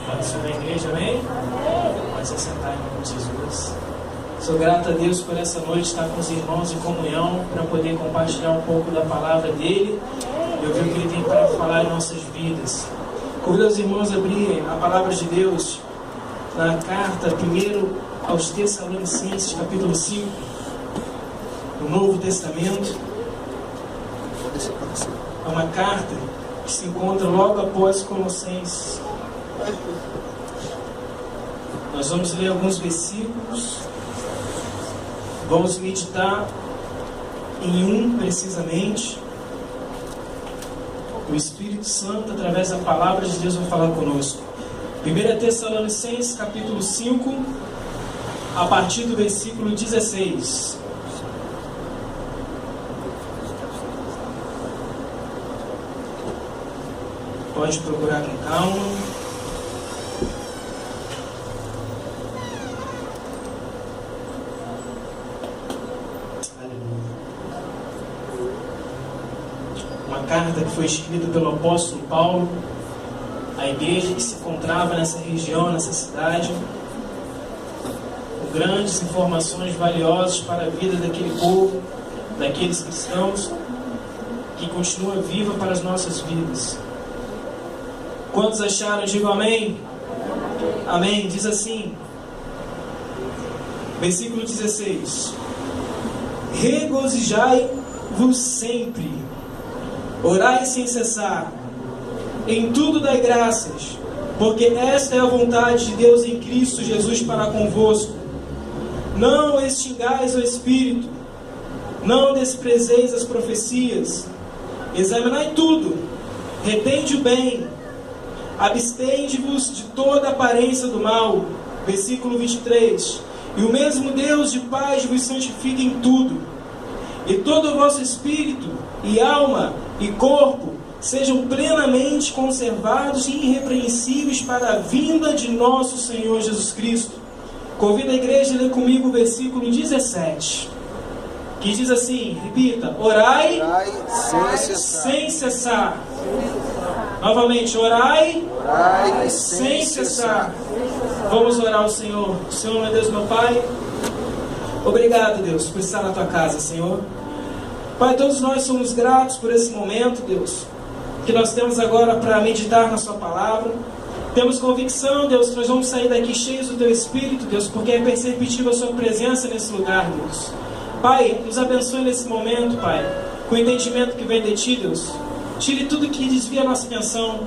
Pode ser da igreja, amém? Pode se sentar em nome de Jesus. Sou grato a Deus por essa noite estar com os irmãos em comunhão, para poder compartilhar um pouco da palavra dele e ouvir o que ele tem para falar em nossas vidas. Convido os irmãos a abrirem a palavra de Deus na carta primeiro aos Tessalonicenses, capítulo 5, do Novo Testamento. É uma carta que se encontra logo após Colossenses. Nós vamos ler alguns versículos, vamos meditar em um precisamente. O Espírito Santo, através da palavra de Deus, vai falar conosco. 1 Tessalonicenses, capítulo 5, a partir do versículo 16. Pode procurar com calma. Uma carta que foi escrita pelo apóstolo Paulo à igreja que se encontrava nessa região, nessa cidade, com grandes informações valiosas para a vida daquele povo, daqueles cristãos, que continua viva para as nossas vidas. Quantos acharam? Digam amém. Amém. Diz assim, versículo 16: regozijai-vos sempre, orai sem cessar, em tudo dai graças, porque esta é a vontade de Deus em Cristo Jesus para convosco. Não extingais o Espírito, não desprezeis as profecias, examinai tudo, retende o bem, abstende-vos de toda aparência do mal. Versículo 23: e o mesmo Deus de paz vos santifique em tudo, e todo o vosso espírito, e alma, e corpo, sejam plenamente conservados e irrepreensíveis para a vinda de nosso Senhor Jesus Cristo. Convido a igreja a ler comigo o versículo 17, que diz assim, repita: orai sem cessar. Novamente, orai sem cessar. Vamos orar ao Senhor. Senhor, meu Deus, meu Pai, obrigado, Deus, por estar na Tua casa, Senhor. Pai, todos nós somos gratos por esse momento, Deus, que nós temos agora para meditar na Sua palavra. Temos convicção, Deus, que nós vamos sair daqui cheios do Teu Espírito, Deus, porque é perceptível a Sua presença nesse lugar, Deus. Pai, nos abençoe nesse momento, Pai, com o entendimento que vem de Ti, Deus. Tire tudo que desvia a nossa atenção.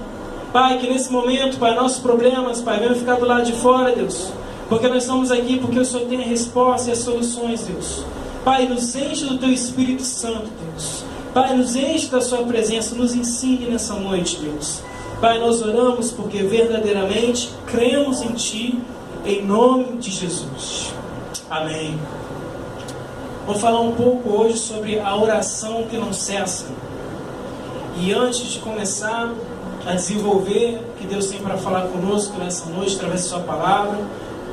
Pai, que nesse momento, Pai, nossos problemas, Pai, venham ficar do lado de fora, Deus. Porque nós estamos aqui porque o Senhor tem a resposta e as soluções, Deus. Pai, nos enche do Teu Espírito Santo, Deus. Pai, nos enche da Sua presença, nos ensine nessa noite, Deus. Pai, nós oramos porque verdadeiramente cremos em Ti, em nome de Jesus. Amém. Vou falar um pouco hoje sobre a oração que não cessa. E antes de começar a desenvolver o que Deus tem para falar conosco nessa noite, através da Sua palavra,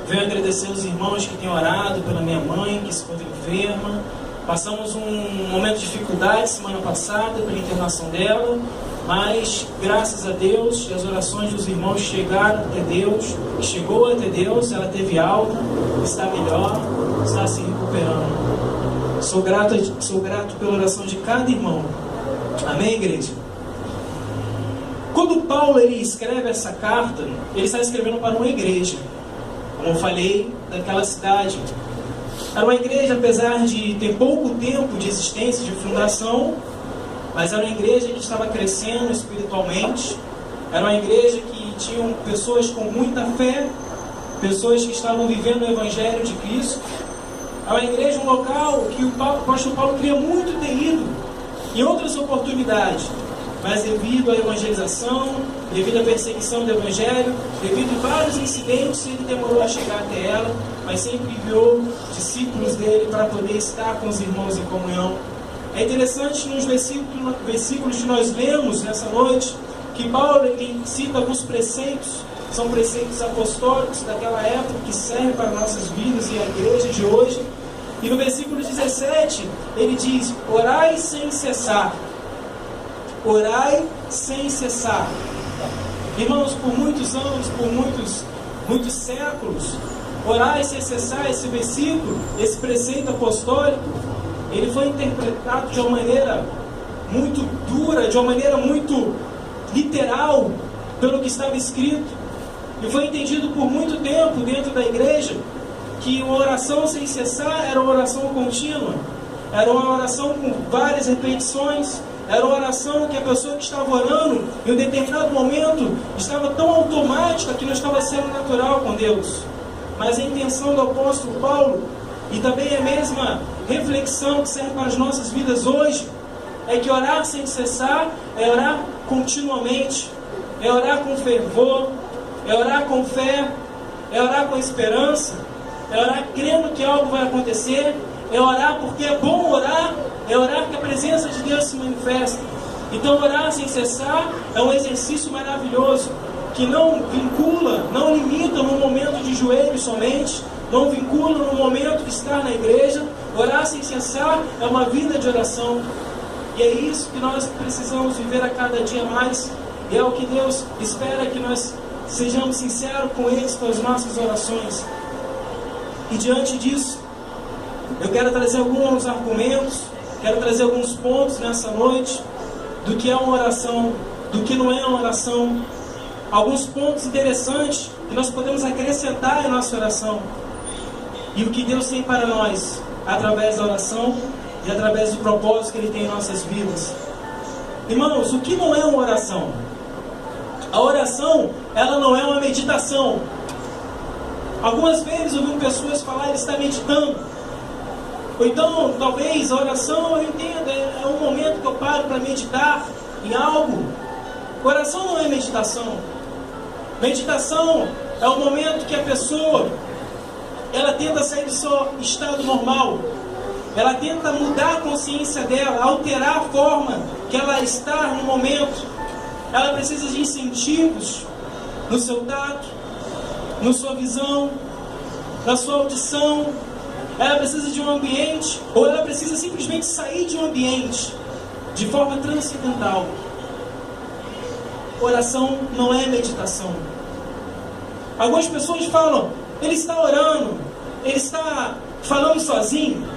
venho agradecer os irmãos que têm orado pela minha mãe, que se encontra enferma. Passamos um momento de dificuldade semana passada pela internação dela, mas graças a Deus, as orações dos irmãos chegaram até Deus, chegou até Deus, ela teve alta, está melhor, está se recuperando. Sou grato pela oração de cada irmão. Amém, igreja? Quando Paulo ele escreve essa carta, ele está escrevendo para uma igreja, como eu falei, daquela cidade. Era uma igreja, apesar de ter pouco tempo de existência, de fundação, mas era uma igreja que estava crescendo espiritualmente. Era uma igreja que tinham pessoas com muita fé, pessoas que estavam vivendo o Evangelho de Cristo. Era uma igreja, um local que o apóstolo Paulo queria muito ter ido em outras oportunidades, mas devido à evangelização, devido à perseguição do Evangelho, devido a vários incidentes, ele demorou a chegar até ela, mas sempre enviou discípulos dele para poder estar com os irmãos em comunhão. É interessante nos versículos que nós lemos nessa noite, que Paulo ele cita alguns preceitos, são preceitos apostólicos daquela época, que servem para nossas vidas e a igreja de hoje. E no versículo 17, ele diz: orai sem cessar. Orai sem cessar. Irmãos, por muitos anos, por muitos séculos, orar sem cessar, esse versículo, esse preceito apostólico, ele foi interpretado de uma maneira muito dura, de uma maneira muito literal, pelo que estava escrito. E foi entendido por muito tempo dentro da igreja que uma oração sem cessar era uma oração contínua, era uma oração com várias repetições, era uma oração que a pessoa que estava orando, em um determinado momento, estava tão automática que não estava sendo natural com Deus. Mas a intenção do apóstolo Paulo, e também a mesma reflexão que serve para as nossas vidas hoje, é que orar sem cessar é orar continuamente, é orar com fervor, é orar com fé, é orar com esperança, é orar crendo que algo vai acontecer, é orar porque é bom orar, é orar que a presença de Deus se manifesta. Então orar sem cessar é um exercício maravilhoso, que não vincula, não limita no momento de joelho somente, não vincula no momento de estar na igreja. Orar sem cessar é uma vida de oração. E é isso que nós precisamos viver a cada dia mais. E é o que Deus espera, que nós sejamos sinceros com Ele, com as nossas orações. E diante disso, eu quero trazer alguns argumentos, quero trazer alguns pontos nessa noite, do que é uma oração, do que não é uma oração. Alguns pontos interessantes que nós podemos acrescentar em nossa oração. E o que Deus tem para nós, através da oração e através do propósito que Ele tem em nossas vidas. Irmãos, o que não é uma oração? A oração, ela não é uma meditação. Algumas vezes eu vi pessoas falar, ele está meditando. Ou então, talvez, a oração, eu entendo, é um momento que eu paro para meditar em algo. Oração não é meditação. Meditação é o momento que a pessoa, ela tenta sair do seu estado normal. Ela tenta mudar a consciência dela, alterar a forma que ela está no momento. Ela precisa de incentivos no seu tato, na sua visão, na sua audição. Ela precisa de um ambiente, ou ela precisa simplesmente sair de um ambiente de forma transcendental. Oração não é meditação. Algumas pessoas falam, ele está orando, ele está falando sozinho.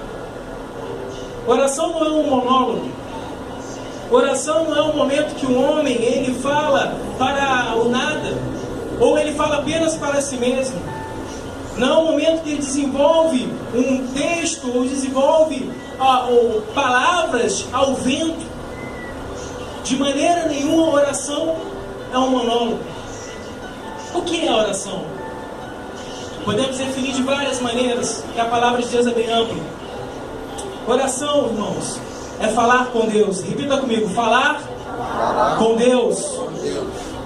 Oração não é um monólogo. Oração não é um momento que um homem ele fala para o nada, ou ele fala apenas para si mesmo. Não é um momento que ele desenvolve um texto, ou desenvolve ou palavras ao vento. De maneira nenhuma a oração é um monólogo. O que é a oração? Podemos definir de várias maneiras, que a palavra de Deus é bem ampla. Oração, irmãos, é falar com Deus. Repita comigo, falar com Deus.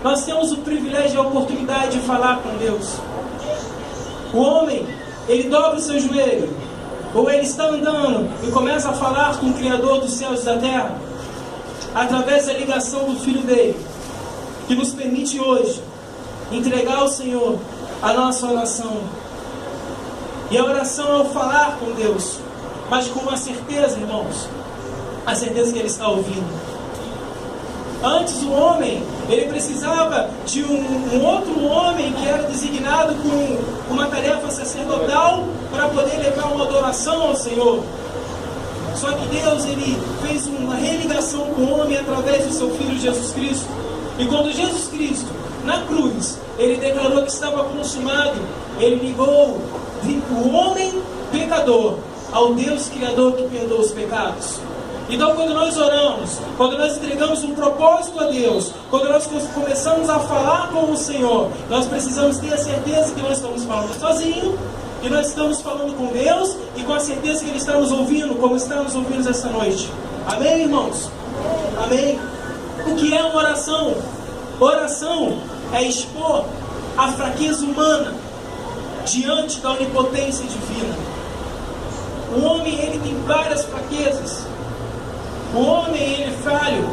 Nós temos o privilégio e a oportunidade de falar com Deus. O homem, ele dobra o seu joelho, ou ele está andando e começa a falar com o Criador dos céus e da terra, através da ligação do Filho dele, que nos permite hoje entregar ao Senhor a nossa oração. E a oração é o falar com Deus, mas com uma certeza, irmãos, a certeza que Ele está ouvindo. Antes o homem, ele precisava de um outro homem que era designado com uma tarefa sacerdotal para poder levar uma adoração ao Senhor. Só que Deus, ele fez uma religação com o homem através do seu Filho Jesus Cristo. E quando Jesus Cristo, na cruz, ele declarou que estava consumado, ele ligou o homem pecador ao Deus Criador que perdoa os pecados. Então, quando nós oramos, quando nós entregamos um propósito a Deus, quando nós começamos a falar com o Senhor, nós precisamos ter a certeza que nós estamos falando sozinho, que nós estamos falando com Deus e com a certeza que Ele está nos ouvindo, como está nos ouvindo esta noite. Amém, irmãos? Amém? O que é uma oração? Oração é expor a fraqueza humana diante da onipotência divina. O homem, ele tem várias fraquezas. O homem, ele é falho.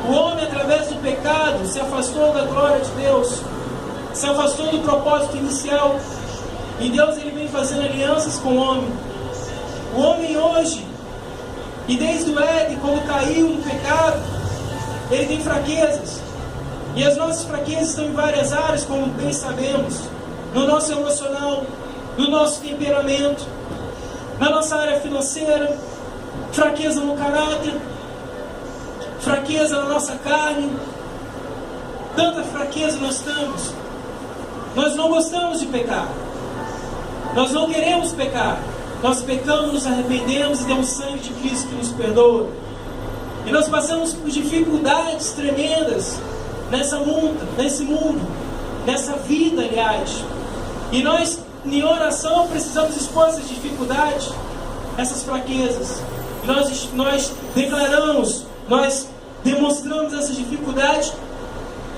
O homem, através do pecado, se afastou da glória de Deus, se afastou do propósito inicial. E Deus, ele vem fazendo alianças com o homem. O homem hoje, e desde o Éden, quando caiu no pecado, ele tem fraquezas. E as nossas fraquezas estão em várias áreas, como bem sabemos. No nosso emocional, no nosso temperamento, na nossa área financeira, fraqueza no caráter, fraqueza na nossa carne. Tanta fraqueza nós temos. Nós não gostamos de pecar. Nós não queremos pecar. Nós pecamos, nos arrependemos e temos sangue de Cristo que nos perdoa. E nós passamos por dificuldades tremendas nesse mundo, nessa vida, aliás. E nós, em oração, precisamos expor essas dificuldades, essas fraquezas. Nós declaramos, nós demonstramos essas dificuldades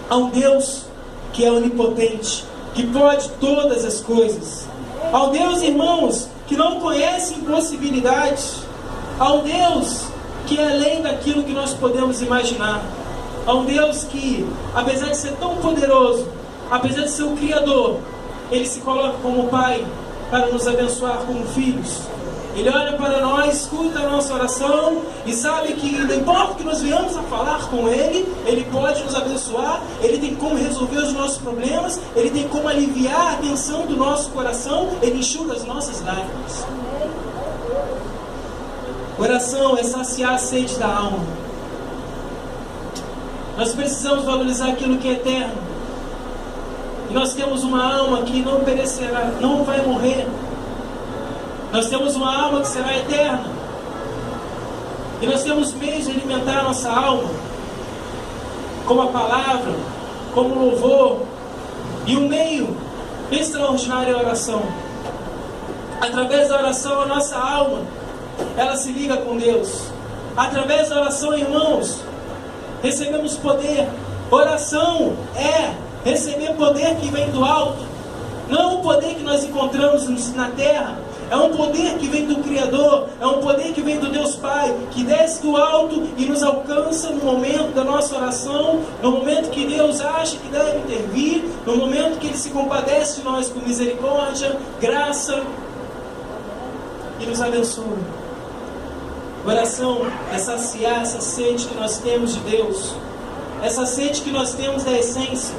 ao Deus que é onipotente, que pode todas as coisas. Ao Deus, irmãos, que não conhece impossibilidades. Ao Deus que é além daquilo que nós podemos imaginar. Ao Deus que, apesar de ser tão poderoso, apesar de ser o Criador, Ele se coloca como Pai para nos abençoar como filhos. Ele olha para nós, escuta a nossa oração e sabe que não importa que nós venhamos a falar com Ele, Ele pode nos abençoar, Ele tem como resolver os nossos problemas, Ele tem como aliviar a tensão do nosso coração, Ele enxuga as nossas lágrimas. Oração é saciar a sede da alma. Nós precisamos valorizar aquilo que é eterno. E nós temos uma alma que não perecerá, não vai morrer. Nós temos uma alma que será eterna. E nós temos meios de alimentar a nossa alma, como a palavra, como o louvor. E um meio extraordinário é a oração. Através da oração, a nossa alma, ela se liga com Deus. Através da oração, irmãos, recebemos poder. Oração é receber poder que vem do alto. Não o poder que nós encontramos na terra. É um poder que vem do Criador. É um poder que vem do Deus Pai, que desce do alto e nos alcança no momento da nossa oração, no momento que Deus acha que deve intervir, no momento que Ele se compadece de nós com misericórdia, graça e nos abençoa. Oração é saciar essa sede que nós temos de Deus, essa sede que nós temos da essência,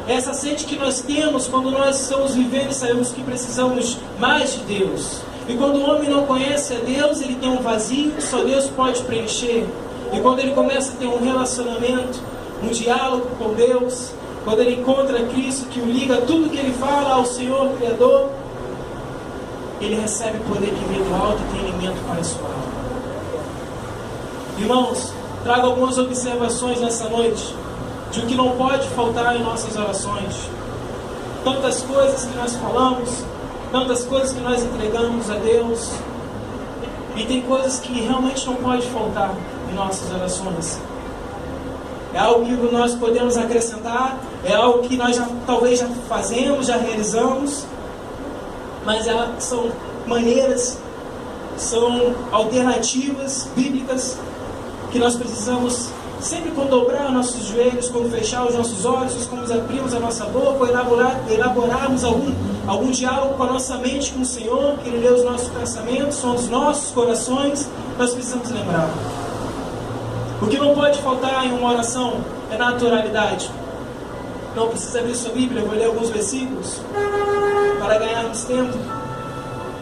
essa sede que nós temos quando nós estamos vivendo e sabemos que precisamos mais de Deus. E quando o homem não conhece a Deus, ele tem um vazio que só Deus pode preencher. E quando ele começa a ter um relacionamento, um diálogo com Deus, quando ele encontra Cristo que o liga tudo que ele fala ao Senhor Criador, ele recebe poder que vem do alto e tem alimento para a sua alma. Irmãos, trago algumas observações nessa noite de o que não pode faltar em nossas orações. Tantas coisas que nós falamos, tantas coisas que nós entregamos a Deus, e tem coisas que realmente não pode faltar em nossas orações. É algo que nós podemos acrescentar, é algo que nós talvez já fazemos, já realizamos, mas são maneiras, são alternativas bíblicas que nós precisamos sempre quando dobrar nossos joelhos, quando fechar os nossos olhos, quando abrirmos a nossa boca, elaborarmos algum diálogo com a nossa mente, com o Senhor, que Ele lê os nossos pensamentos, são os nossos corações, nós precisamos lembrar. O que não pode faltar em uma oração é naturalidade. Não precisa abrir sua Bíblia, eu vou ler alguns versículos para ganharmos tempo.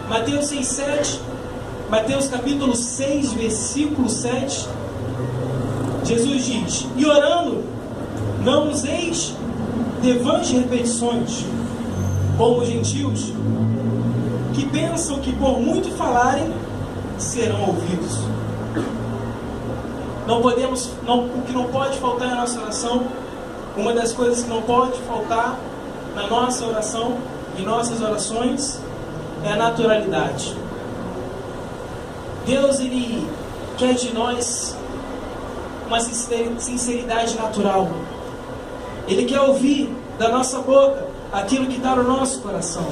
Mateus 6,7, Mateus capítulo 6, versículo 7. Jesus diz: e orando, não useis de vãs repetições, como os gentios, que pensam que por muito falarem, serão ouvidos. O que não pode faltar na nossa oração, uma das coisas que não pode faltar na nossa oração, em nossas orações, é a naturalidade. Deus, Ele quer de nós uma sinceridade natural. Ele quer ouvir da nossa boca aquilo que está no nosso coração.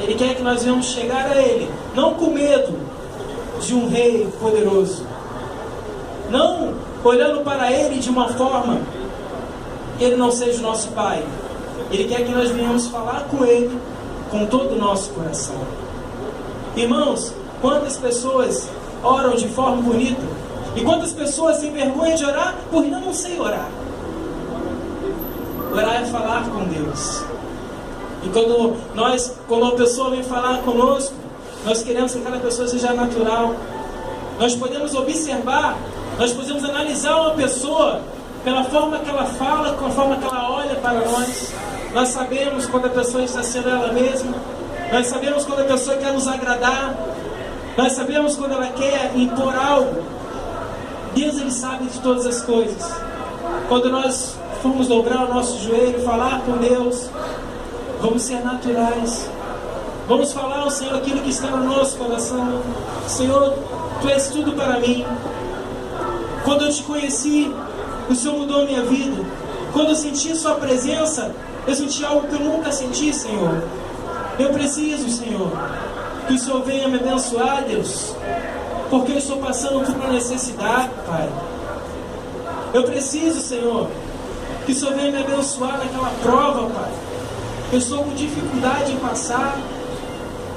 Ele quer que nós venhamos chegar a Ele, não com medo de um rei poderoso, não olhando para Ele de uma forma que Ele não seja o nosso Pai. Ele quer que nós venhamos falar com Ele com todo o nosso coração. Irmãos, quantas pessoas oram de forma bonita, e quantas pessoas têm vergonha de orar porque não sei orar. Orar é falar com Deus. E quando uma pessoa vem falar conosco, nós queremos que aquela pessoa seja natural. Nós podemos observar, nós podemos analisar uma pessoa pela forma que ela fala, com a forma que ela olha para nós. Nós sabemos quando a pessoa está sendo ela mesma. Nós sabemos quando a pessoa quer nos agradar. Nós sabemos quando ela quer impor algo. Deus, Ele sabe de todas as coisas. Quando nós formos dobrar o nosso joelho, falar com Deus, vamos ser naturais. Vamos falar ao Senhor aquilo que está no nosso coração. Senhor, Tu és tudo para mim. Quando eu Te conheci, o Senhor mudou a minha vida. Quando eu senti Sua presença, eu senti algo que eu nunca senti, Senhor. Eu preciso, Senhor, que o Senhor venha me abençoar, Deus, porque eu estou passando por uma necessidade, Pai. Eu preciso, Senhor, que o Senhor venha me abençoar naquela prova, Pai. Eu estou com dificuldade em passar.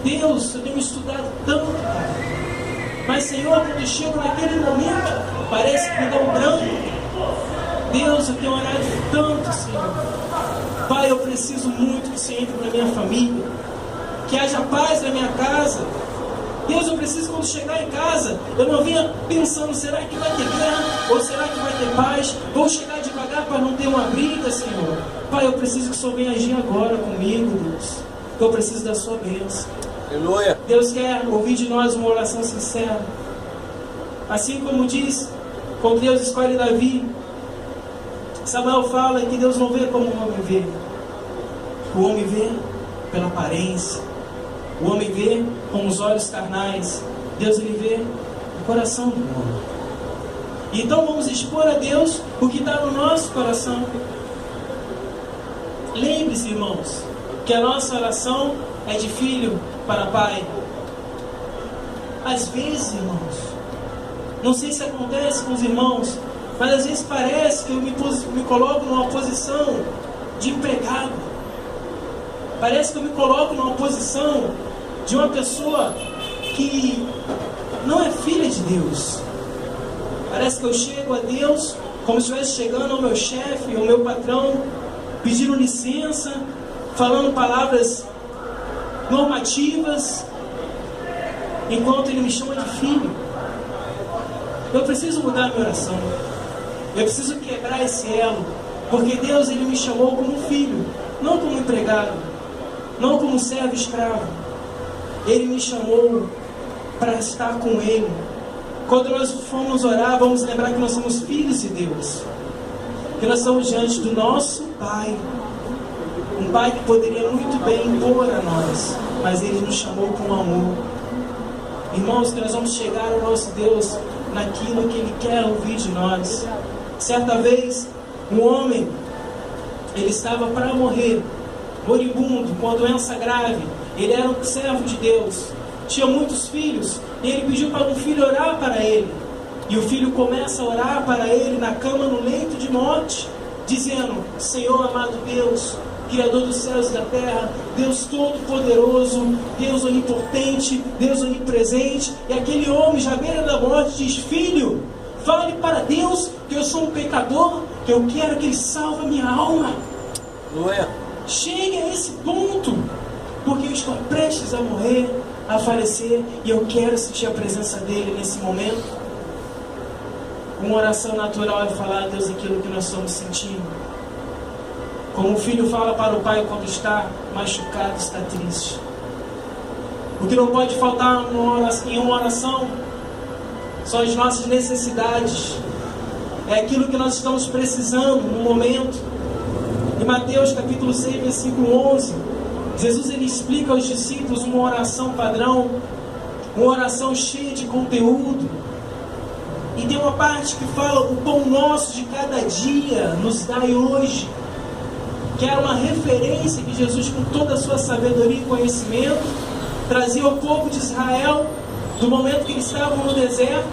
Deus, eu tenho estudado tanto, Pai. Mas, Senhor, quando eu chego naquele momento, parece que me dá um branco. Deus, eu tenho orado tanto, Senhor. Pai, eu preciso muito que o Senhor entre na minha família, que haja paz na minha casa. Deus, eu preciso, quando chegar em casa, eu não venha pensando, será que vai ter guerra? Ou será que vai ter paz? Vou chegar devagar para não ter uma briga, Senhor. Pai, eu preciso que o Senhor venha agir agora comigo, Deus. Eu preciso da sua bênção. Aleluia. Deus quer ouvir de nós uma oração sincera. Assim como diz, quando Deus escolhe Davi, Samuel fala que Deus não vê como o homem vê. O homem vê pela aparência. O homem vê com os olhos carnais. Deus, Ele vê o coração do homem. Então vamos expor a Deus o que está no nosso coração. Lembre-se, irmãos, que a nossa oração é de filho para pai. Às vezes, irmãos, não sei se acontece com os irmãos, mas às vezes parece que eu me coloco numa posição de empregado. Parece que eu me coloco numa posição de uma pessoa que não é filha de Deus. Parece que eu chego a Deus como se estivesse chegando ao meu chefe, ao meu patrão, pedindo licença, falando palavras normativas, enquanto Ele me chama de filho. Eu preciso mudar a minha oração. Eu preciso quebrar esse elo, porque Deus, Ele me chamou como um filho, não como empregado, não como servo escravo. Ele me chamou para estar com Ele. Quando nós formos orar, vamos lembrar que nós somos filhos de Deus, que nós estamos diante do nosso Pai, um Pai que poderia muito bem impor a nós, mas Ele nos chamou com amor. Irmãos, que nós vamos chegar ao nosso Deus naquilo que Ele quer ouvir de nós. Certa vez, um homem, ele estava para morrer, moribundo, com uma doença grave. Ele era um servo de Deus, tinha muitos filhos, e ele pediu para um filho orar para ele. E o filho começa a orar para ele na cama, no leito de morte, dizendo: Senhor amado Deus, Criador dos céus e da terra, Deus todo-poderoso, Deus onipotente, Deus onipresente. E aquele homem, já à beira da morte, diz: Filho, fale para Deus que eu sou um pecador, que eu quero que Ele salve a minha alma. Chegue a esse ponto, porque eu estou prestes a morrer, a falecer, e eu quero sentir a presença dEle nesse momento. Uma oração natural é falar a Deus aquilo que nós estamos sentindo. Como o filho fala para o pai quando está machucado, está triste. O que não pode faltar em uma oração são as nossas necessidades. É aquilo que nós estamos precisando no momento. Em Mateus capítulo 6, versículo 11, Jesus, ele explica aos discípulos uma oração padrão, uma oração cheia de conteúdo. E tem uma parte que fala: o pão nosso de cada dia nos dai hoje. Que era uma referência que Jesus, com toda a sua sabedoria e conhecimento, trazia ao povo de Israel, do momento que eles estavam no deserto,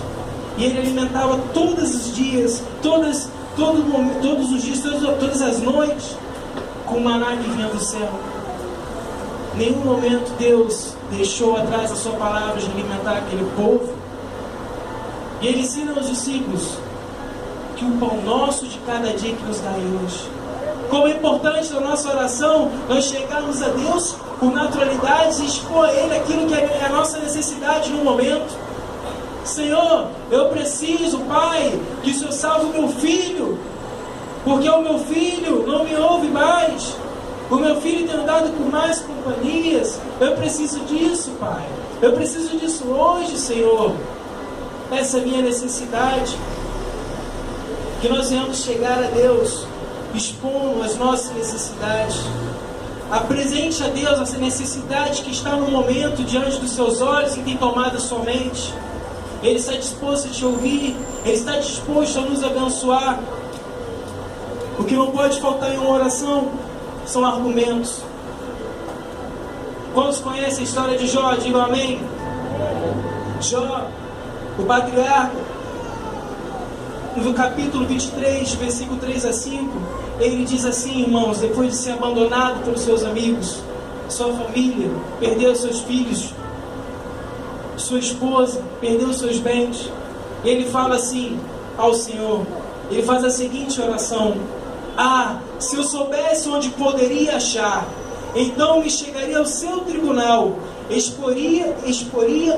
e ele alimentava todos os dias, todos os dias, todas as noites, com maná que vinha do céu. Em nenhum momento Deus deixou atrás a sua palavra de alimentar aquele povo. E ele ensina aos discípulos que o pão nosso de cada dia que nos dai hoje. Como é importante na nossa oração nós chegarmos a Deus com naturalidade e expor a Ele aquilo que é a nossa necessidade no momento. Senhor, eu preciso, Pai, que o Senhor salve o meu filho, porque o meu filho não me ouve mais. O meu filho tem andado por mais companhias. Eu preciso disso, Pai. Eu preciso disso hoje, Senhor. Essa é a minha necessidade. Que nós venhamos chegar a Deus expondo as nossas necessidades. Apresente a Deus essa necessidade que está no momento diante dos seus olhos e tem tomado a sua mente. Ele está disposto a te ouvir. Ele está disposto a nos abençoar. O que não pode faltar em uma oração são argumentos. Quantos conhecem a história de Jó? Digam amém. Jó, o patriarca, no capítulo 23, versículo 3 a 5, ele diz assim, irmãos, depois de ser abandonado pelos seus amigos, sua família, perdeu seus filhos, sua esposa, perdeu seus bens, ele fala assim ao Senhor, ele faz a seguinte oração: ah, se eu soubesse onde poderia achar, então me chegaria ao seu tribunal, exporia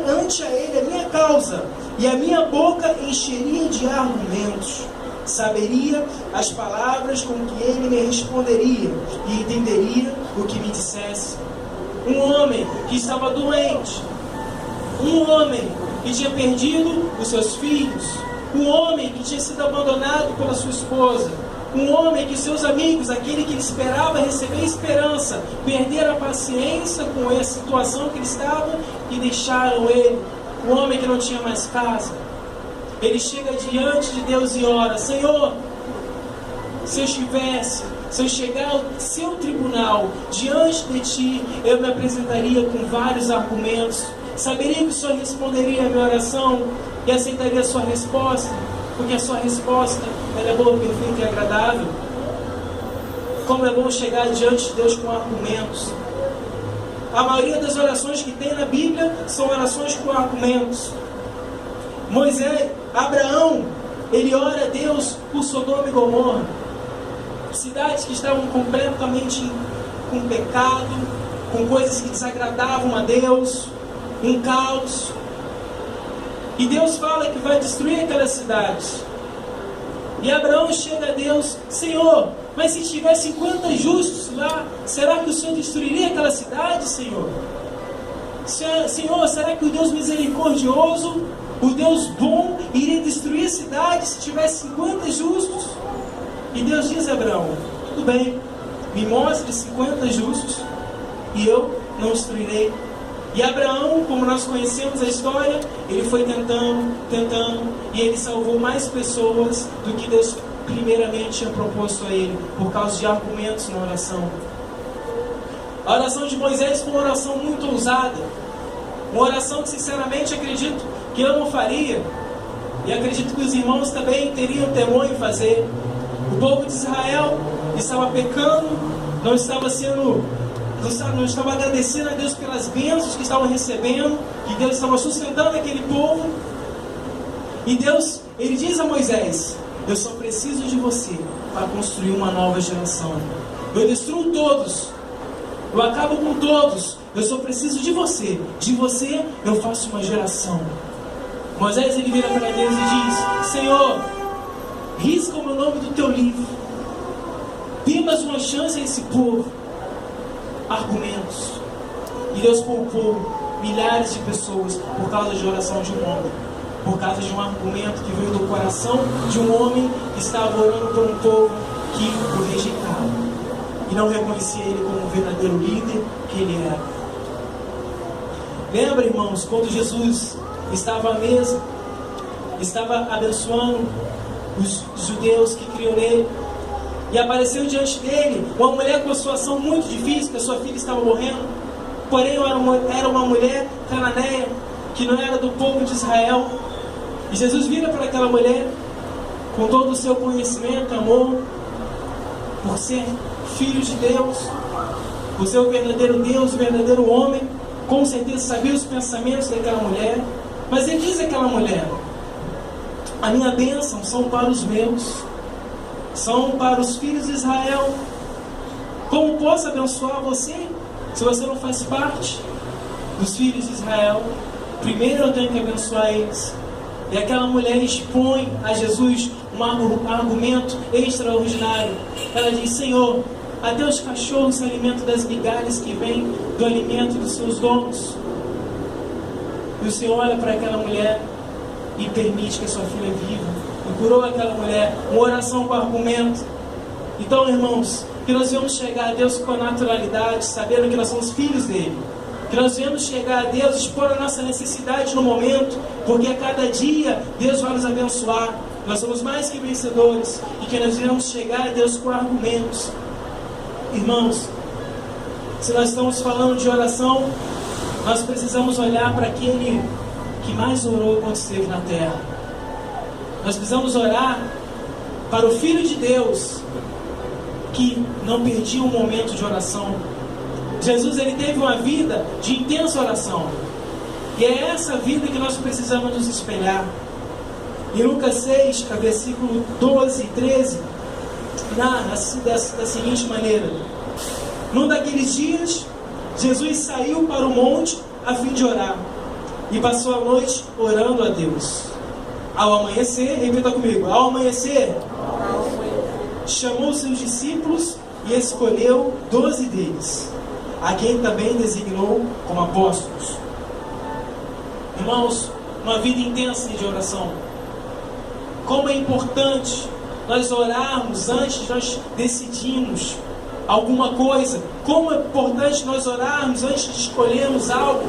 ante a ele a minha causa, e a minha boca encheria de argumentos. Saberia as palavras com que ele me responderia, e entenderia o que me dissesse. Um homem que estava doente, um homem que tinha perdido os seus filhos, um homem que tinha sido abandonado pela sua esposa, um homem que seus amigos, aquele que ele esperava receber esperança, perderam a paciência com a situação que ele estava e deixaram ele. Um homem que não tinha mais casa. Ele chega diante de Deus e ora: Senhor, se eu chegar ao seu tribunal, diante de ti, eu me apresentaria com vários argumentos. Saberia que o Senhor responderia a minha oração e aceitaria a sua resposta, porque a sua resposta ela é boa, perfeita e agradável. Como é bom chegar diante de Deus com argumentos. A maioria das orações que tem na Bíblia são orações com argumentos. Abraão, ele ora a Deus por Sodoma e Gomorra, cidades que estavam completamente com pecado, com coisas que desagradavam a Deus, um caos. E Deus fala que vai destruir aquelas cidades. E Abraão chega a Deus: Senhor, mas se tiver 50 justos lá, será que o Senhor destruiria aquela cidade, Senhor? Senhor, será que o Deus misericordioso, o Deus bom, iria destruir a cidade se tivesse 50 justos? E Deus diz a Abraão: tudo bem, me mostre 50 justos e eu não destruirei. E Abraão, como nós conhecemos a história, ele foi tentando, e ele salvou mais pessoas do que Deus primeiramente tinha proposto a ele, por causa de argumentos na oração. A oração de Moisés foi uma oração muito ousada, uma oração que sinceramente acredito que eu não faria, e acredito que os irmãos também teriam temor em fazer. O povo de Israel estava pecando, não estava agradecendo a Deus pelas bênçãos que estavam recebendo, que Deus estava sustentando aquele povo. E Deus, ele diz a Moisés: eu só preciso de você para construir uma nova geração. Eu destruo todos, eu acabo com todos, eu só preciso de você eu faço uma geração. Moisés, ele vira para Deus e diz: Senhor, risca o meu nome do teu livro, dê mais uma chance a esse povo. Argumentos. E Deus poupou milhares de pessoas por causa de oração de um homem, por causa de um argumento que veio do coração de um homem que estava orando por um povo que o rejeitava e não reconhecia ele como o verdadeiro líder que ele era. Lembra, irmãos, quando Jesus estava à mesa, estava abençoando os judeus que criam nele, e apareceu diante dele uma mulher com uma situação muito difícil, que a sua filha estava morrendo, porém era uma mulher cananeia, que não era do povo de Israel. E Jesus vira para aquela mulher, com todo o seu conhecimento, amor, por ser filho de Deus, por ser o verdadeiro Deus, o verdadeiro homem, com certeza sabia os pensamentos daquela mulher. Mas ele diz àquela mulher: a minha bênção são para os meus, são para os filhos de Israel, Como posso abençoar você se você não faz parte dos filhos de Israel? Primeiro eu tenho que abençoar eles. E aquela mulher expõe a Jesus um argumento extraordinário. Ela diz: Senhor, até os cachorros se alimentam das migalhas que vêm do alimento dos seus donos. E o Senhor olha para aquela mulher e permite que a sua filha viva. E curou aquela mulher, uma oração com argumento. Então, irmãos, que nós vamos chegar a Deus com a naturalidade, sabendo que nós somos filhos dele. Que nós venhamos chegar a Deus, expor a nossa necessidade no momento, porque a cada dia Deus vai nos abençoar. Nós somos mais que vencedores. E que nós venhamos chegar a Deus com argumentos. Irmãos, se nós estamos falando de oração, nós precisamos olhar para aquele que mais orou quando esteve na terra. Nós precisamos orar para o Filho de Deus, que não perdia um momento de oração. Jesus, ele teve uma vida de intensa oração. E é essa vida que nós precisamos nos espelhar. Em Lucas 6, versículo 12 e 13, narra da seguinte maneira: num daqueles dias, Jesus saiu para o monte a fim de orar, e passou a noite orando a Deus. Ao amanhecer, repita comigo, ao amanhecer, chamou seus discípulos e escolheu 12 deles, a quem também designou como apóstolos. Irmãos, uma vida intensa de oração. Como é importante nós orarmos antes de nós decidirmos alguma coisa. Como é importante nós orarmos antes de escolhermos algo.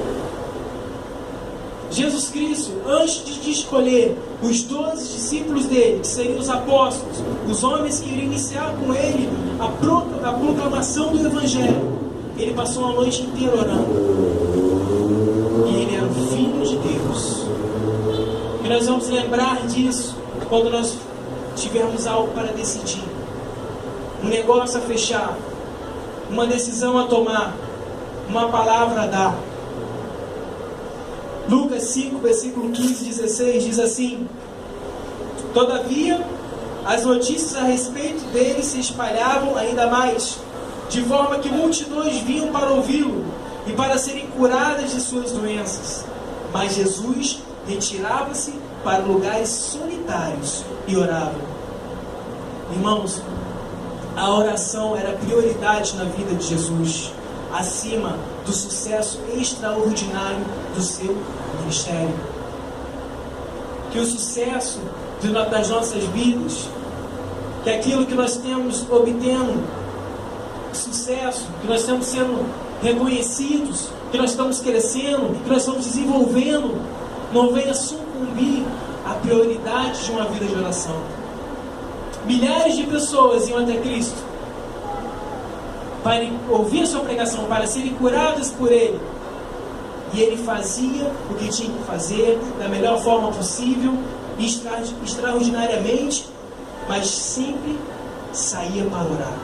Jesus Cristo, antes de escolher os 12 discípulos dele, que seriam os apóstolos, os homens que iriam iniciar com ele a proclamação do Evangelho, ele passou a noite inteira orando. E ele era o Filho de Deus. E nós vamos lembrar disso quando nós tivermos algo para decidir, um negócio a fechar, uma decisão a tomar, uma palavra a dar. Lucas 5, versículo 15 e 16 diz assim: todavia, as notícias a respeito dele se espalhavam ainda mais, de forma que multidões vinham para ouvi-lo e para serem curadas de suas doenças. Mas Jesus retirava-se para lugares solitários e orava. Irmãos, a oração era prioridade na vida de Jesus, acima do sucesso extraordinário do seu ministério. Que o sucesso das nossas vidas, que aquilo que nós temos obtendo sucesso, que nós estamos sendo reconhecidos, que nós estamos crescendo, que nós estamos desenvolvendo, não venha sucumbir à prioridade de uma vida de oração. Milhares de pessoas iam até Cristo para ouvir a sua pregação, para serem curadas por Ele. E Ele fazia o que tinha que fazer da melhor forma possível, extraordinariamente, mas sempre saía para orar.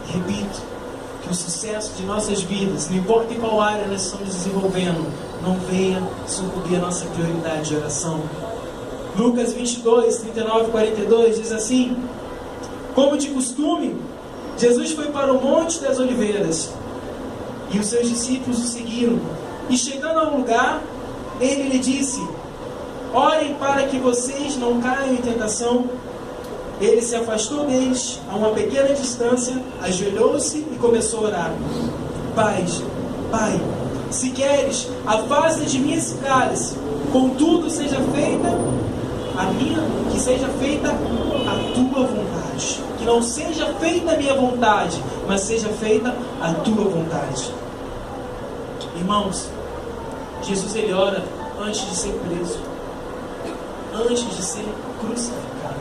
Repito, que o sucesso de nossas vidas, não importa em qual área nós estamos desenvolvendo, não venha sucumbir a nossa prioridade de oração. Lucas 22, 39 e 42 diz assim: como de costume, Jesus foi para o Monte das Oliveiras, e os seus discípulos o seguiram. E chegando ao lugar, ele lhe disse: orem para que vocês não caiam em tentação. Ele se afastou deles a uma pequena distância, ajoelhou-se e começou a orar: Pai, se queres, afasta de mim esse cálice, contudo seja feita que seja feita a tua vontade. Que não seja feita a minha vontade, mas seja feita a tua vontade. Irmãos, Jesus ele ora antes de ser preso, antes de ser crucificado,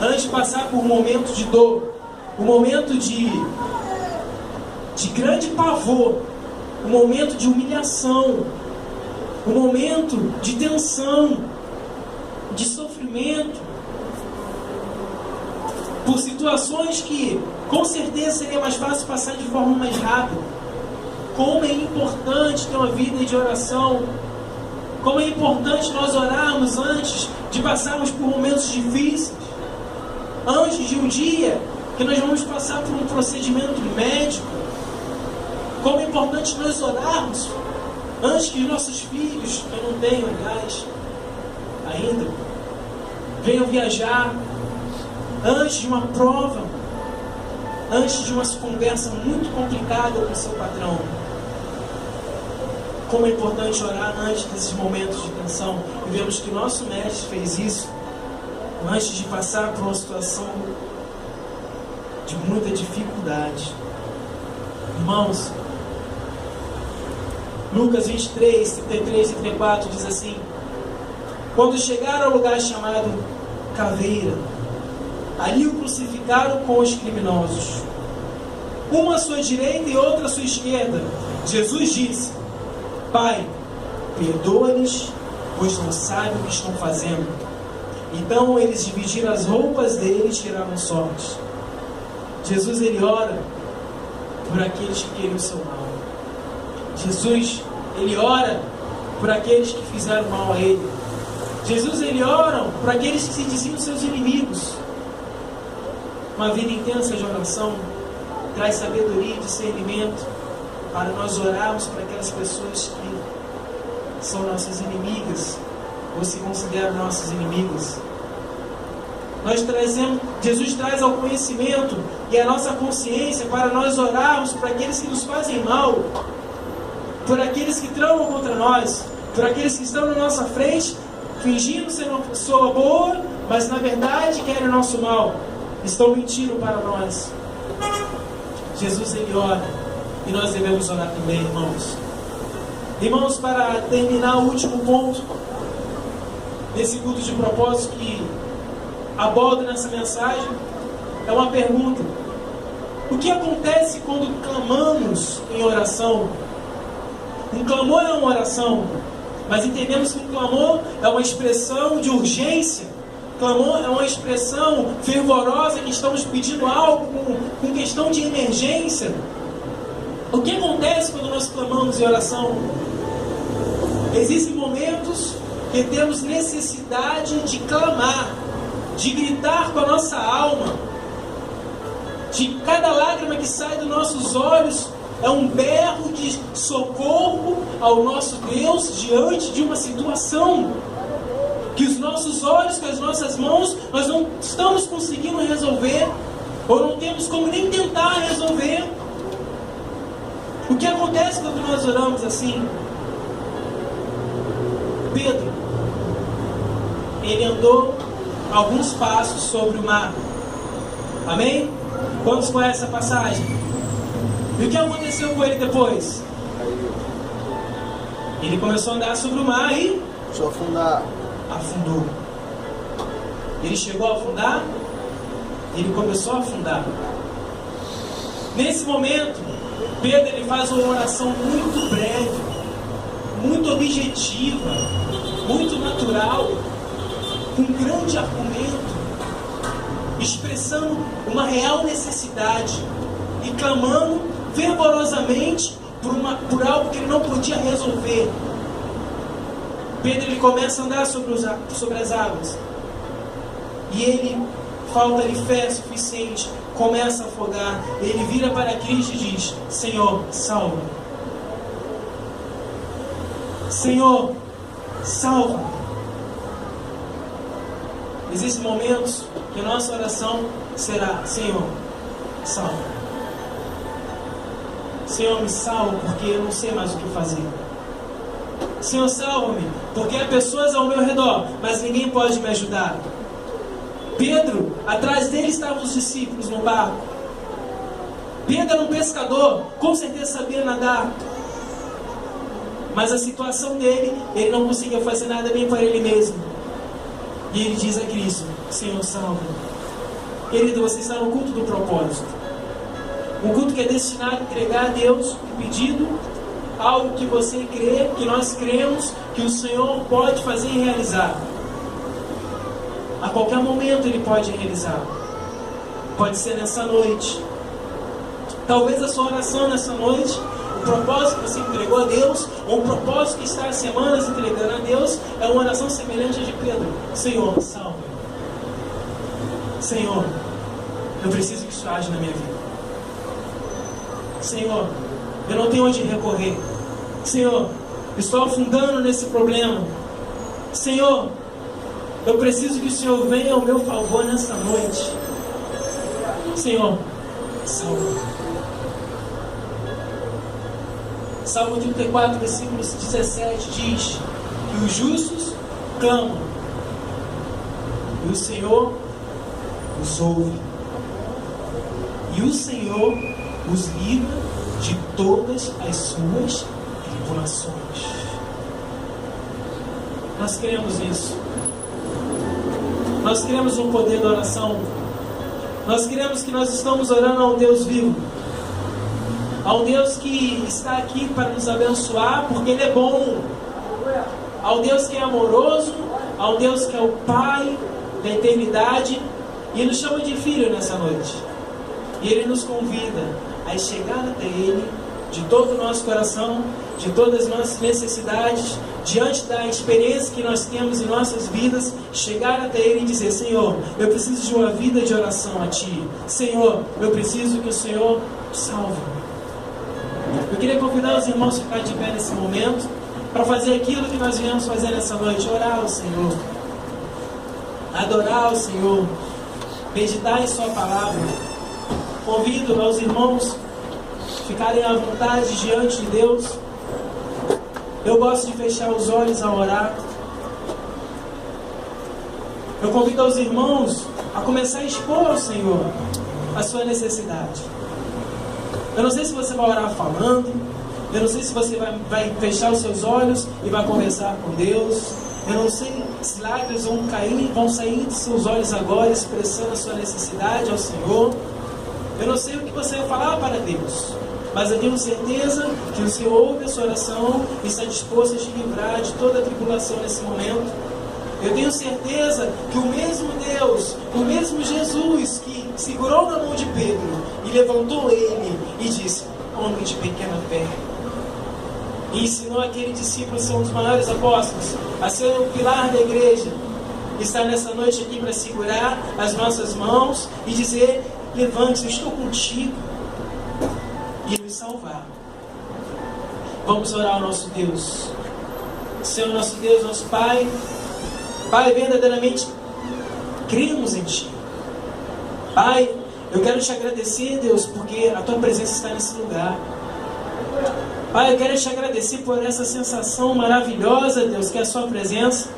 antes de passar por um momento de dor, um momento de grande pavor, um momento de humilhação, um momento de tensão, de sofrimento, por situações que com certeza seria mais fácil passar de forma mais rápida. Como é importante ter uma vida de oração, como é importante nós orarmos antes de passarmos por momentos difíceis, antes de um dia que nós vamos passar por um procedimento médico, como é importante nós orarmos antes que nossos filhos, que eu não tenho, aliás, ainda, venham viajar, antes de uma prova, antes de uma conversa muito complicada com o seu patrão. Como é importante orar antes desses momentos de tensão. E vemos que nosso mestre fez isso antes de passar por uma situação de muita dificuldade. Irmãos, Lucas 23, 33 e 34 diz assim: quando chegaram ao lugar chamado Caveira, ali o crucificaram com os criminosos, uma à sua direita e outra à sua esquerda. Jesus disse: Pai, perdoa-lhes, pois não sabem o que estão fazendo. Então eles dividiram as roupas dele e tiraram sortes. Jesus, ele ora por aqueles que queriam o seu mal. Jesus, ele ora por aqueles que fizeram mal a ele. Jesus, ele ora por aqueles que se diziam seus inimigos. Uma vida intensa de oração traz sabedoria e discernimento para nós orarmos para aquelas pessoas que são nossas inimigas ou se consideram nossas inimigas. Jesus traz ao conhecimento e a nossa consciência para nós orarmos para aqueles que nos fazem mal, por aqueles que tramam contra nós, por aqueles que estão na nossa frente, fingindo ser uma pessoa boa, mas na verdade querem o nosso mal, estão mentindo para nós. Jesus, ele ora, e nós devemos orar também, irmãos. Irmãos, para terminar o último ponto desse culto de propósito que abordo nessa mensagem, é uma pergunta: o que acontece quando clamamos em oração? Um clamor é uma oração, mas entendemos que um clamor é uma expressão de urgência. Clamor é uma expressão fervorosa que estamos pedindo algo com questão de emergência. O que acontece quando nós clamamos em oração? Existem momentos que temos necessidade de clamar, de gritar com a nossa alma, de cada lágrima que sai dos nossos olhos é um berro de socorro ao nosso Deus diante de uma situação que os nossos olhos, com as nossas mãos, nós não estamos conseguindo resolver, ou não temos como nem tentar resolver. O que acontece quando nós oramos assim? Pedro, ele andou alguns passos sobre o mar. Amém? Quantos conhecem essa passagem? E o que aconteceu com ele depois? Ele começou a andar sobre o mar e começou a afundar. Afundou. Ele chegou a afundar? Ele começou a afundar. Nesse momento, Pedro, ele faz uma oração muito breve, muito objetiva, muito natural, com um grande argumento, expressando uma real necessidade e clamando fervorosamente por algo que ele não podia resolver. Pedro, ele começa a andar sobre as águas e ele falta-lhe fé suficiente, começa a afogar. Ele vira para Cristo e diz: Senhor, salva. Senhor, salva. Existem momentos que nossa oração será: Senhor, salva. Senhor, me salva, porque eu não sei mais o que fazer. Senhor, salva-me, porque há pessoas ao meu redor, mas ninguém pode me ajudar. Pedro, atrás dele estavam os discípulos no barco. Pedro era um pescador, com certeza sabia nadar. Mas a situação dele, ele não conseguia fazer nada nem para ele mesmo. E ele diz a Cristo: Senhor, salva. Querido, você está no culto do propósito. Um culto que é destinado a entregar a Deus um pedido, algo que você crê, que nós cremos que o Senhor pode fazer e realizar. A qualquer momento Ele pode realizar. Pode ser nessa noite. Talvez a sua oração nessa noite, o propósito que você entregou a Deus, ou o propósito que está há semanas entregando a Deus, é uma oração semelhante à de Pedro: Senhor, salve. Senhor, eu preciso que isso haja na minha vida. Senhor, eu não tenho onde recorrer. Senhor, estou afundando nesse problema. Senhor, eu preciso que o Senhor venha ao meu favor nessa noite. Senhor, salva. Salmo 34, versículo 17 diz que os justos clamam e o Senhor os ouve. E o Senhor os livra de todas as suas tribulações. Nós queremos isso. Nós queremos o poder da oração. Nós queremos que nós estamos orando a um Deus vivo, a um Deus que está aqui para nos abençoar, porque Ele é bom, ao Deus que é amoroso, ao Deus que é o Pai da eternidade, e nos chama de filho nessa noite. E Ele nos convida a chegar até Ele de todo o nosso coração, de todas as nossas necessidades, diante da experiência que nós temos em nossas vidas, chegar até Ele e dizer: Senhor, eu preciso de uma vida de oração a Ti. Senhor, eu preciso que o Senhor salve. Eu queria convidar os irmãos a ficar de pé nesse momento, para fazer aquilo que nós viemos fazer nessa noite: orar ao Senhor, adorar ao Senhor, meditar em Sua palavra. Convido aos irmãos ficarem à vontade diante de Deus. Eu gosto de fechar os olhos a orar. Eu convido aos irmãos a começar a expor ao Senhor a sua necessidade. Eu não sei se você vai orar falando, eu não sei se você vai fechar os seus olhos e vai conversar com Deus. Eu não sei se lágrimas vão cair, vão sair dos seus olhos agora, expressando a sua necessidade ao Senhor. Eu não sei o que você vai falar para Deus, mas eu tenho certeza que o Senhor ouve a sua oração e está disposto a te livrar de toda a tribulação nesse momento. Eu tenho certeza que o mesmo Deus, o mesmo Jesus que segurou na mão de Pedro e levantou ele e disse: homem de pequena fé, e ensinou aquele discípulo a ser um dos maiores apóstolos, a ser o pilar da igreja, está nessa noite aqui para segurar as nossas mãos e dizer: levante-se, eu estou contigo, e nos salvar. Vamos orar ao nosso Deus. Senhor, nosso Deus, nosso Pai, Pai, verdadeiramente cremos em Ti. Pai, eu quero Te agradecer, Deus, porque a Tua presença está nesse lugar. Pai, eu quero Te agradecer por essa sensação maravilhosa, Deus, que é a Sua presença,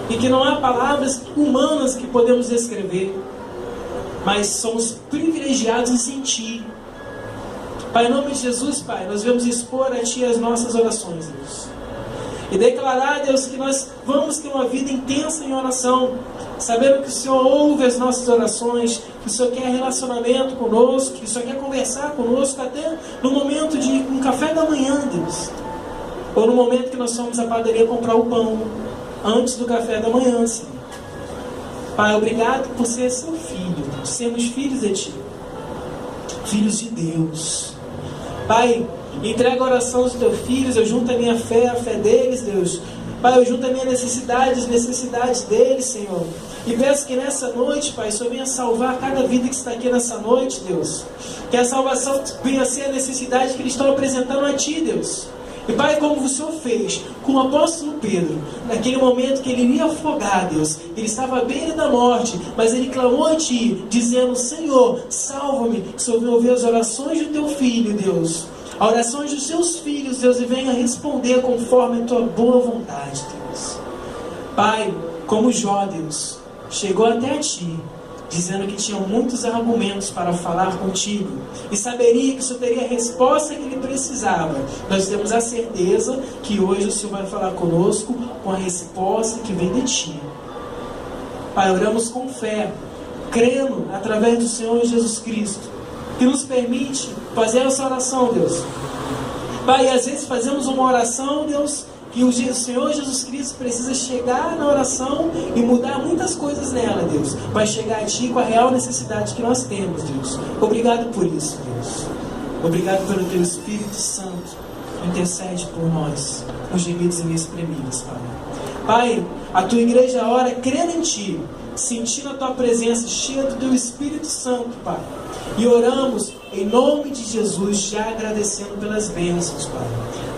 e que não há palavras humanas que podemos descrever, mas somos privilegiados em sentir. Pai, em nome de Jesus, Pai, nós vamos expor a Ti as nossas orações, Deus, e declarar, Deus, que nós vamos ter uma vida intensa em oração, sabendo que o Senhor ouve as nossas orações, que o Senhor quer relacionamento conosco, que o Senhor quer conversar conosco, até no momento de um café da manhã, Deus, ou no momento que nós fomos à padaria comprar o pão, antes do café da manhã, Senhor. Pai, obrigado por ser seu filho, por sermos filhos de Ti, filhos de Deus. Pai, entrega a oração dos Teus filhos, eu junto a minha fé, a fé deles, Deus. Pai, eu junto a minha necessidade, as necessidades deles, Senhor. E peço que nessa noite, Pai, o Senhor venha salvar cada vida que está aqui nessa noite, Deus. Que a salvação venha a ser a necessidade que eles estão apresentando a Ti, Deus. E Pai, como o Senhor fez com o apóstolo Pedro, naquele momento que ele iria afogar, Deus, ele estava à beira da morte, mas ele clamou a Ti, dizendo: Senhor, salva-me. Que o Senhor venha ouvir as orações do Teu filho, Deus, as orações dos Seus filhos, Deus, e venha responder conforme a Tua boa vontade, Deus. Pai, como Jó, Deus, chegou até a Ti, dizendo que tinham muitos argumentos para falar contigo, e saberia que o Senhor teria a resposta que ele precisava. Nós temos a certeza que hoje o Senhor vai falar conosco com a resposta que vem de Ti. Pai, oramos com fé, crendo através do Senhor Jesus Cristo, que nos permite fazer essa oração, Deus. Pai, às vezes fazemos uma oração, Deus, que o Senhor Jesus Cristo precisa chegar na oração e mudar muitas coisas nela, Deus, para chegar a Ti com a real necessidade que nós temos, Deus. Obrigado por isso, Deus. Obrigado pelo Teu Espírito Santo que intercede por nós, os gemidos inexprimíveis, Pai. Pai, a Tua igreja ora crendo em Ti, sentindo a Tua presença, cheia do Teu Espírito Santo, Pai. E oramos em nome de Jesus, já agradecendo pelas bênçãos, Pai.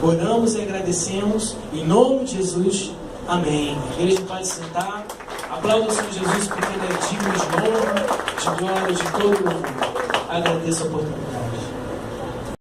Oramos e agradecemos em nome de Jesus. Amém. A igreja pode sentar. Aplauda o Senhor Jesus, porque Ele é digno de honra, de glória, de todo mundo. Agradeço a oportunidade.